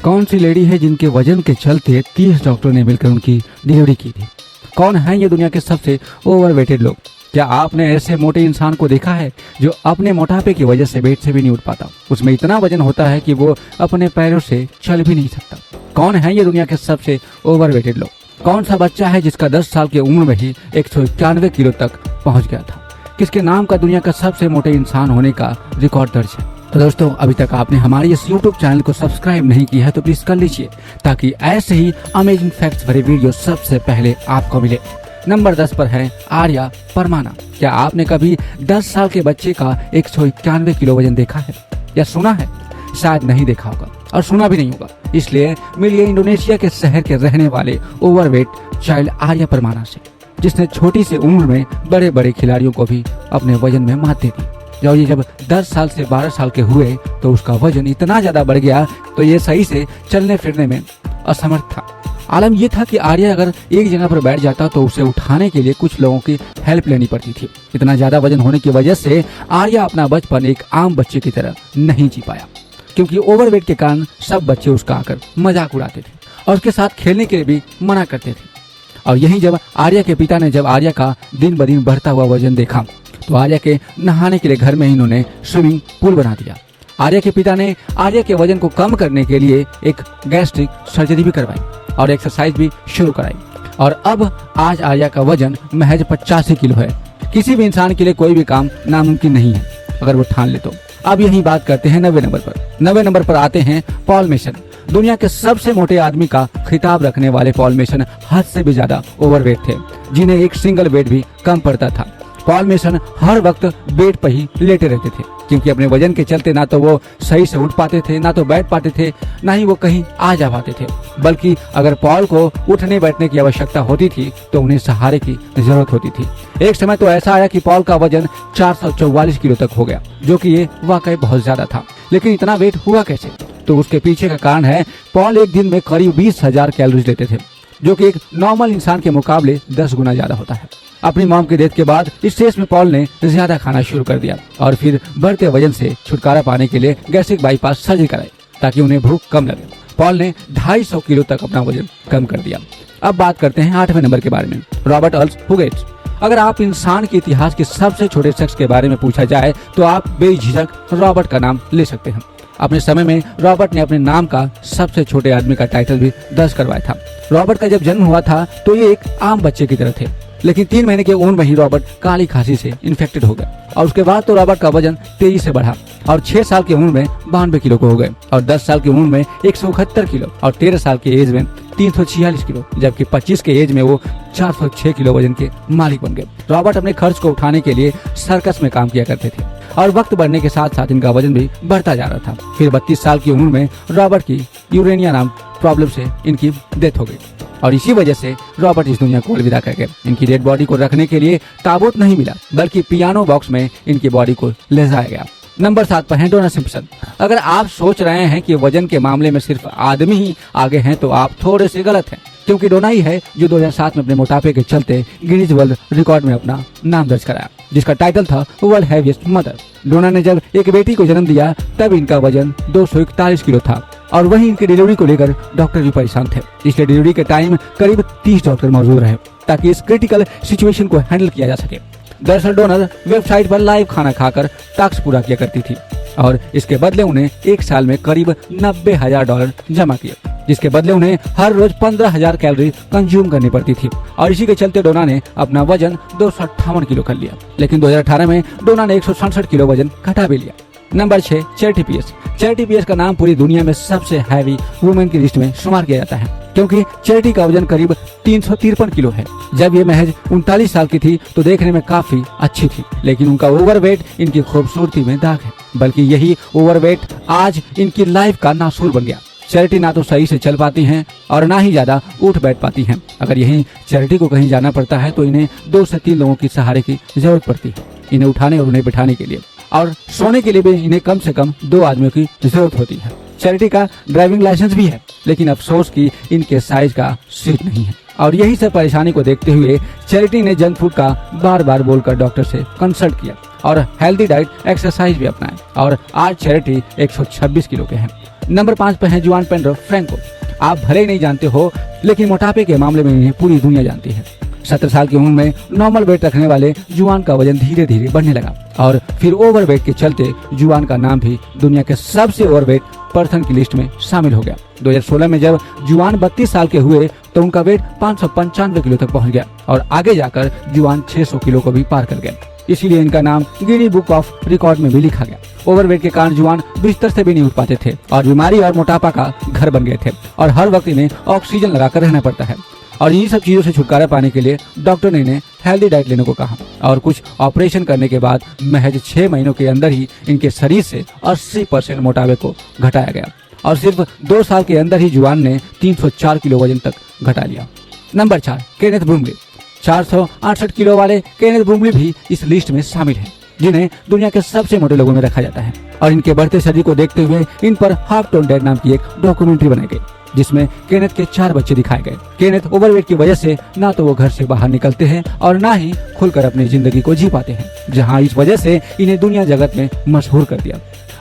कौन सी लेडी है जिनके वजन के चलते 30 डॉक्टरों ने मिलकर उनकी डिलीवरी की थी? कौन है ये दुनिया के सबसे ओवरवेटेड लोग? क्या आपने ऐसे मोटे इंसान को देखा है जो अपने मोटापे की वजह से बेड से भी नहीं उठ पाता? उसमें इतना वजन होता है कि वो अपने पैरों से चल भी नहीं सकता। कौन है ये दुनिया के सबसे ओवरवेटेड लोग? कौन सा बच्चा है जिसका 10 साल की उम्र में ही 191 किलो तक पहुंच गया था? किसके नाम का दुनिया का सबसे मोटे इंसान होने का रिकॉर्ड दर्ज है? तो दोस्तों, अभी तक आपने हमारे इस YouTube चैनल को सब्सक्राइब नहीं किया है तो प्लीज कर लीजिए, ताकि ऐसे ही अमेजिंग फैक्ट्स भरे वीडियो सबसे पहले आपको मिले। नंबर 10 पर है आर्या परमाना। क्या आपने कभी 10 साल के बच्चे का 191 किलो वजन देखा है या सुना है? शायद नहीं देखा होगा और सुना भी नहीं होगा। इसलिए मिलिए इंडोनेशिया के शहर के रहने वाले ओवरवेट चाइल्ड आर्या परमाना से, जिसने छोटी सी उम्र में बड़े बड़े खिलाड़ियों को भी अपने वजन में मात दे दी। जब ये 10 साल से 12 साल के हुए तो उसका वजन इतना ज्यादा बढ़ गया तो ये सही से चलने फिरने में असमर्थ था। आलम ये था कि आर्या अगर एक जगह पर बैठ जाता तो उसे उठाने के लिए कुछ लोगों की हेल्प लेनी पड़ती थी। इतना ज्यादा वजन होने की वजह से आर्या अपना बचपन एक आम बच्चे की तरह नहीं जी पाया, क्योंकि ओवरवेट के कारण सब बच्चे उसका आकर मजाक उड़ाते थे और उसके साथ खेलने के लिए भी मना करते थे। और यही जब आर्या के पिता ने जब आर्या का दिन ब दिन बढ़ता हुआ वजन देखा तो आर्या के नहाने के लिए घर में ही इन्होंने स्विमिंग पूल बना दिया। आर्या के पिता ने आर्या के वजन को कम करने के लिए एक गैस्ट्रिक सर्जरी भी करवाई और एक्सरसाइज भी शुरू कराई। और अब आज आर्या का वजन महज 85 किलो है। किसी भी इंसान के लिए कोई भी काम नामुमकिन नहीं है अगर वो ठान ले तो। अब यही बात करते हैं 90 नंबर पर। 90 नंबर पर आते हैं पॉल मेसन। दुनिया के सबसे मोटे आदमी का खिताब रखने वाले पॉल मेसन हद से भी ज्यादा ओवरवेट थे, जिन्हें एक सिंगल बेड भी कम पड़ता था। पॉल मेसन हर वक्त बेड पर ही लेटे रहते थे, क्योंकि अपने वजन के चलते ना तो वो सही से उठ पाते थे, ना तो बैठ पाते थे, ना ही वो कहीं आ जा पाते थे। बल्कि अगर पॉल को उठने बैठने की आवश्यकता होती थी तो उन्हें सहारे की जरूरत होती थी। एक समय तो ऐसा आया कि पॉल का वजन 444 किलो तक हो गया, जो कि ये वाकई बहुत ज्यादा था। लेकिन इतना वेट हुआ कैसे? तो उसके पीछे का कारण है पॉल एक दिन में करीब 20,000 कैलोरीज लेते थे, जो कि एक नॉर्मल इंसान के मुकाबले 10 गुना ज्यादा होता है। अपनी मॉम की डेथ के बाद इस स्टेज में पॉल ने ज्यादा खाना शुरू कर दिया और फिर बढ़ते वजन से छुटकारा पाने के लिए गैस्ट्रिक बाईपास सर्जरी कराई, ताकि उन्हें भूख कम लगे। पॉल ने 250 किलो तक अपना वजन कम कर दिया। अब बात करते हैं 8वें नंबर के बारे में, रॉबर्ट अर्ल्स हुगेट्स। अगर आप इंसान के इतिहास के सबसे छोटे शख्स के बारे में पूछा जाए तो आप बेझिझक रॉबर्ट का नाम ले सकते हैं। अपने समय में रॉबर्ट ने अपने नाम का सबसे छोटे आदमी का टाइटल भी दर्ज करवाया था। रॉबर्ट का जब जन्म हुआ था तो ये एक आम बच्चे की तरह थे, लेकिन 3 महीने के उम्र में ही रॉबर्ट काली खांसी से इन्फेक्टेड हो गया और उसके बाद तो रॉबर्ट का वजन तेजी से बढ़ा और 6 साल की उम्र में 92 किलो को हो गए और 10 साल की उम्र में 171 किलो और 13 साल की एज में 346 किलो, जबकि 25 के एज में वो 406 किलो वजन के मालिक बन गए। रॉबर्ट अपने खर्च को उठाने के लिए सर्कस में काम किया करते थे और वक्त बढ़ने के साथ साथ इनका वजन भी बढ़ता जा रहा था। फिर 32 साल की उम्र में रॉबर्ट की यूरेनिया नाम प्रॉब्लम से इनकी डेथ हो गई और इसी वजह से रॉबर्ट इस दुनिया को अलविदा कर गए। इनकी डेड बॉडी को रखने के लिए ताबूत नहीं मिला, बल्कि पियानो बॉक्स में इनकी बॉडी को ले जाया गया। नंबर 7 पर है डोना सिम्पसन। अगर आप सोच रहे हैं कि वजन के मामले में सिर्फ आदमी ही आगे हैं तो आप थोड़े से गलत हैं, क्योंकि डोना ही है जो 2007 में अपने मोटापे के चलते गिनीज वर्ल्ड रिकॉर्ड में अपना नाम दर्ज कराया, जिसका टाइटल था वर्ल्ड हैवीएस्ट मदर। डोना ने जब एक बेटी को जन्म दिया तब इनका वजन 241 किलो था और वहीं इनकी डिलीवरी को लेकर डॉक्टर भी परेशान थे। इसलिए डिलीवरी के टाइम करीब 30 डॉक्टर मौजूद रहे ताकि इस क्रिटिकल सिचुएशन को हैंडल किया जा सके। दरअसल डोनर वेबसाइट पर लाइव खाना खाकर टास्क पूरा किया करती थी और इसके बदले उन्हें एक साल में करीब $90,000 जमा किए, जिसके बदले उन्हें हर रोज 15,000 कैलोरी कंज्यूम करनी पड़ती थी। और इसी के चलते डोना ने अपना वजन 258 किलो कर लिया, लेकिन 2018 में डोना ने 167 किलो वजन घटा भी लिया। Number 6 Charity Pierce. Charity Pierce का नाम पूरी दुनिया में सबसे हैवी वुमेन की लिस्ट में शुमार किया जाता है, क्योंकि चैरिटी का वजन करीब 353 किलो है। जब ये महज 39 साल की थी तो देखने में काफी अच्छी थी, लेकिन उनका ओवरवेट इनकी खूबसूरती में दाग है, बल्कि यही ओवरवेट आज इनकी लाइफ का नासूर बन गया। चैरिटी ना तो सही से चल पाती हैं और ना ही ज्यादा उठ बैठ पाती हैं। अगर यही चैरिटी को कहीं जाना पड़ता है तो इन्हें 2 से 3 लोगों की सहारे की जरूरत पड़ती है, इन्हें उठाने और उन्हें बिठाने के लिए, और सोने के लिए भी इन्हें कम से कम 2 आदमियों की जरूरत होती है। चैरिटी का ड्राइविंग लाइसेंस भी है, लेकिन अफसोस कि इनके साइज का सीट नहीं है। और यही सब परेशानी को देखते हुए चैरिटी ने जंक फूड का बार बार बोलकर डॉक्टर से कंसल्ट किया और हेल्दी डाइट एक्सरसाइज भी अपनाए और आज चैरिटी 126 किलो के हैं। नंबर 5 पर है जुआन पेड्रो फ्रैंको। आप भले ही नहीं जानते हो, लेकिन मोटापे के मामले में इन्हें पूरी दुनिया जानती है। 17 साल की उम्र में नॉर्मल वेट रखने वाले जुआन का वजन धीरे धीरे बढ़ने लगा और फिर ओवरवेट के चलते जुआन का नाम भी दुनिया के सबसे ओवरवेट पर्सन की लिस्ट में शामिल हो गया। 2016 में जब जुआन 32 साल के हुए तो उनका वेट 595 किलो तक पहुंच गया और आगे जाकर जुआन 600 किलो को भी पार कर गए। इसीलिए इनका नाम गिनीज बुक ऑफ रिकॉर्ड में भी लिखा गया। ओवरवेट के कारण जुआन बिस्तर से भी नहीं उठ पाते थे और बीमारी और मोटापा का घर बन गए थे और हर वक्त इन्हें ऑक्सीजन लगाकर रहना पड़ता है। और इन्हीं सब चीजों से छुटकारा पाने के लिए डॉक्टर ने इन्हें हेल्दी डाइट लेने को कहा और कुछ ऑपरेशन करने के बाद महज 6 महीनों के अंदर ही इनके शरीर से 80% मोटापे को घटाया गया और सिर्फ 2 साल के अंदर ही जुआन ने 304 किलो वजन तक घटा लिया। Number 4 Kenneth Bromley. 468 किलो वाले केनेथ ब्रूमली भी इस लिस्ट में शामिल हैं, जिन्हें दुनिया के सबसे मोटे लोगों में रखा जाता है। और इनके बढ़ते शरीर को देखते हुए इन पर हाफ टोन डेड नाम की एक डॉक्यूमेंट्री बनाई गई, जिसमें केनेथ के 4 बच्चे दिखाए गए। केनेथ ओवरवेट की वजह से ना तो वो घर से बाहर निकलते हैं और ना ही खुलकर अपनी जिंदगी को जी पाते हैं, जहां इस वजह से इन्हें दुनिया जगत में मशहूर कर दिया।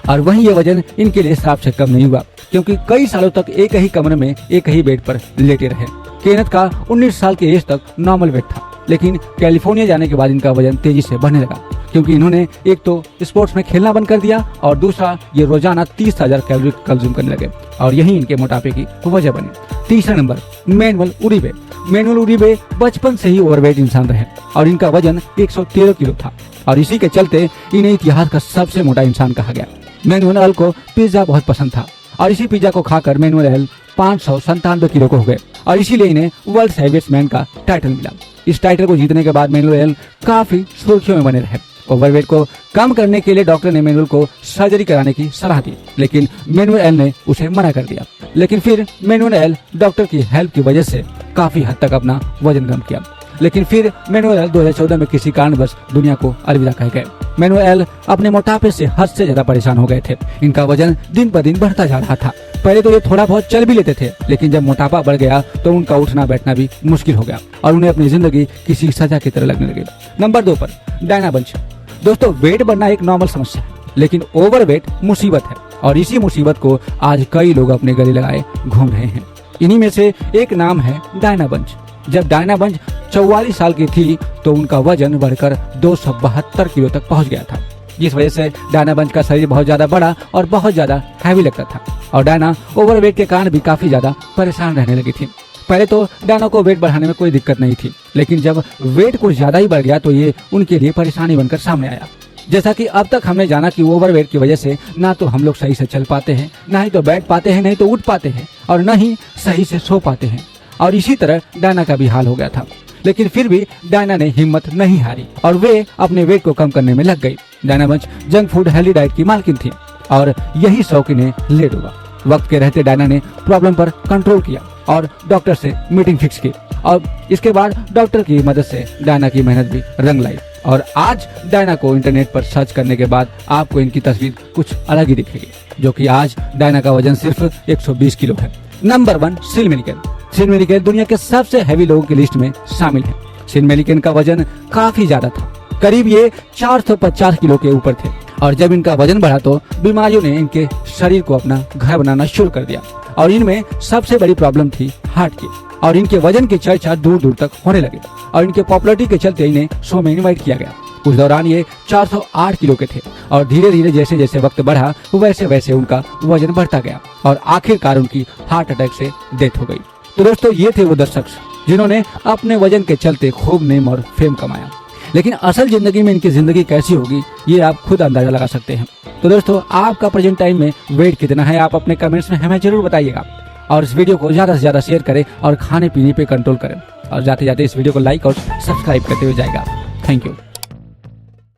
और वहीं ये वजन इनके लिए श्राप से कम नहीं हुआ, क्योंकि कई सालों तक एक ही कमरे में एक ही बेड पर लेटे रहे। केनेथ का 19 साल के एज तक नॉर्मल वेट था, लेकिन कैलिफोर्निया जाने के बाद इनका वजन तेजी से बढ़ने लगा, क्योंकि इन्होंने एक तो स्पोर्ट्स में खेलना बंद कर दिया और दूसरा ये रोजाना 30,000 कैलोरी कंज्यूम करने लगे और यही इनके मोटापे की वजह बनी। तीसरा नंबर मैनुअल उरीबे। मैनुअल उरीबे बचपन से ही ओवरवेट इंसान रहे और इनका वजन 113 किलो था और इसी के चलते इन्हें इतिहास का सबसे मोटा इंसान कहा गया। मैनुअल को पिज्जा बहुत पसंद था और इसी पिज्जा को खाकर मैनुअल 597 किलो को हो गए और इसीलिए इन्हें वर्ल्ड हेवीएस्ट मैन का टाइटल मिला। इस टाइटल को जीतने के बाद मैनुअल काफी सुर्खियों में बने रहे। ओवरवेट को कम करने के लिए डॉक्टर ने मैनुअल को सर्जरी कराने की सलाह दी, लेकिन मैनुअल ने उसे मना कर दिया। लेकिन फिर मैनुअल डॉक्टर की हेल्प की वजह से काफी हद तक अपना वजन कम किया, लेकिन फिर मैनुअल 2014 में किसी कारणवश दुनिया को अलविदा कह गए। मैनुअल अपने मोटापे से हद से ज्यादा परेशान हो गए थे। इनका वजन दिन पर दिन बढ़ता जा रहा था। पहले तो ये थोड़ा बहुत चल भी लेते थे, लेकिन जब मोटापा बढ़ गया तो उनका उठना बैठना भी मुश्किल हो गया और उन्हें अपनी जिंदगी किसी सजा की तरह लगने लगी। नंबर 2 पर डायना बंच। दोस्तों, वेट बढ़ना एक नॉर्मल समस्या है, लेकिन ओवरवेट मुसीबत है और इसी मुसीबत को आज कई लोग अपने गले लगाए घूम रहे हैं। इन्हीं में से एक नाम है डायना बंच। जब डायना बंच 44 साल की थी तो उनका वजन बढ़कर 272 किलो तक पहुंच गया था, जिस वजह से डायना बंच का शरीर बहुत ज्यादा बड़ा और बहुत ज्यादा हैवी लगता था और डायना ओवरवेट के कारण भी काफी ज्यादा परेशान रहने लगी थी। पहले तो डायना को वेट बढ़ाने में कोई दिक्कत नहीं थी, लेकिन जब वेट कुछ ज्यादा ही बढ़ गया तो ये उनके लिए परेशानी बनकर सामने आया। जैसा कि अब तक हमने जाना कि ओवरवेट की वजह से ना तो हम लोग सही से चल पाते हैं, ना ही तो बैठ पाते हैं, नहीं तो उठ पाते हैं और न ही सही से सो पाते हैं। और इसी तरह डायना का भी हाल हो गया था, लेकिन फिर भी डायना ने हिम्मत नहीं हारी और वे अपने वेट को कम करने में लग गई। Diana bunch junk food healthy diet की मालकिन थी और यही शौक इन्हें ले डूबा। वक्त के रहते डायना ने प्रॉब्लम पर कंट्रोल किया और डॉक्टर से मीटिंग फिक्स की और इसके बाद डॉक्टर की मदद से डायना की मेहनत भी रंग लाई और आज डायना को इंटरनेट पर सर्च करने के बाद आपको इनकी तस्वीर कुछ अलग ही दिखेगी, जो कि आज डायना का वजन सिर्फ 120 किलो है। नंबर 1 सील मेलिकेन। सील मेलिकेन दुनिया के सबसे हैवी लोगों की लिस्ट में शामिल है। सील मेलिकेन का वजन काफी ज्यादा था, करीब ये 450 किलो के ऊपर थे और जब इनका वजन बढ़ा तो बीमारियों ने इनके शरीर को अपना घर बनाना शुरू कर दिया और इनमें सबसे बड़ी प्रॉब्लम थी हार्ट की और इनके वजन की चर्चा दूर दूर तक होने लगी और इनके पॉपुलरिटी के चलते इन्हें शो में इनवाइट किया गया। उस दौरान ये 408 किलो के थे और धीरे धीरे जैसे जैसे वक्त बढ़ा वैसे वैसे उनका वजन बढ़ता गया और आखिरकार उनकी हार्ट अटैक से डेथ हो गई। तो दोस्तों, ये थे वो 10 शख्स जिन्होंने अपने वजन के चलते खूब नेम और फेम कमाया, लेकिन असल जिंदगी में इनकी जिंदगी कैसी होगी ये आप खुद अंदाजा लगा सकते हैं। तो दोस्तों, आपका प्रेजेंट टाइम में वेट कितना है आप अपने कमेंट्स में हमें जरूर बताइएगा और इस वीडियो को ज्यादा से ज्यादा शेयर करें और खाने पीने पे कंट्रोल करें और जाते जाते इस वीडियो को लाइक और सब्सक्राइब करते हुए जाएगा। Thank you.